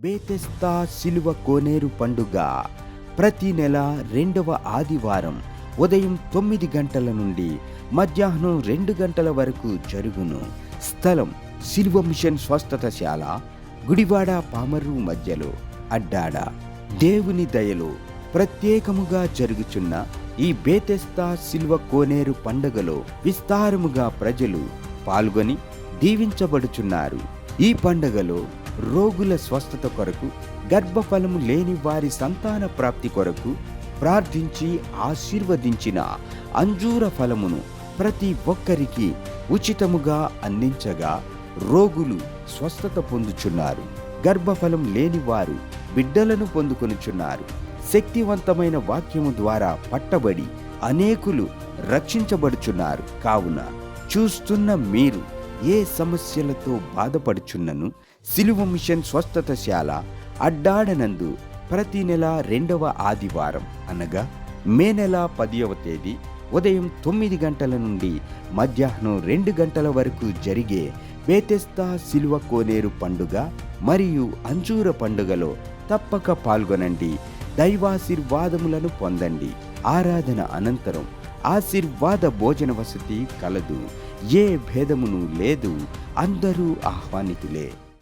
బేతెస్తా సిలువ కోనేరు పండుగ ప్రతి నెల 2వ ఆదివారం ఉదయం 9 గంటల నుండి మధ్యాహ్నం 2 గంటల వరకు జరుగును. స్థలం సిలువ మిషన్ స్వస్థతశాల, గుడివాడ పామర్రు మధ్యలో అడ్డాడ. దేవుని దయలో ప్రత్యేకముగా జరుగుచున్న ఈ బేతెస్తా సిలువ కోనేరు పండుగలో విస్తారముగా ప్రజలు పాల్గొని దీవించబడుచున్నారు. ఈ పండుగలో రోగుల స్వస్థత కొరకు, గర్భఫలము లేని వారి సంతాన ప్రాప్తి కొరకు ప్రార్థించి ఆశీర్వదించిన అంజూర ఫలమును ప్రతి ఒక్కరికి ఉచితముగా అందించగా రోగులు స్వస్థత పొందుచున్నారు. గర్భఫలం లేని వారు బిడ్డలను పొందుకొనుచున్నారు. శక్తివంతమైన వాక్యము ద్వారా పట్టబడి అనేకులు రక్షించబడుచున్నారు. కావున చూస్తున్న మీరు ఏ సమస్యలతో బాధపడుచున్నను సిలువ మిషన్ స్వస్థతశాల అడ్డాడనందు ప్రతి నెల 2వ ఆదివారం అనగా మే నెల 10వ తేదీ ఉదయం 9 గంటల నుండి మధ్యాహ్నం 2 గంటల వరకు జరిగే బేతెస్తా సిలువ కోనేరు పండుగ మరియు అంజూర పండుగలో తప్పక పాల్గొనండి. దైవాశీర్వాదములను పొందండి. ఆరాధన అనంతరం ఆశీర్వాద భోజన వసతి కలదు. ఏ భేదమును లేదు. అందరూ ఆహ్వానితులే.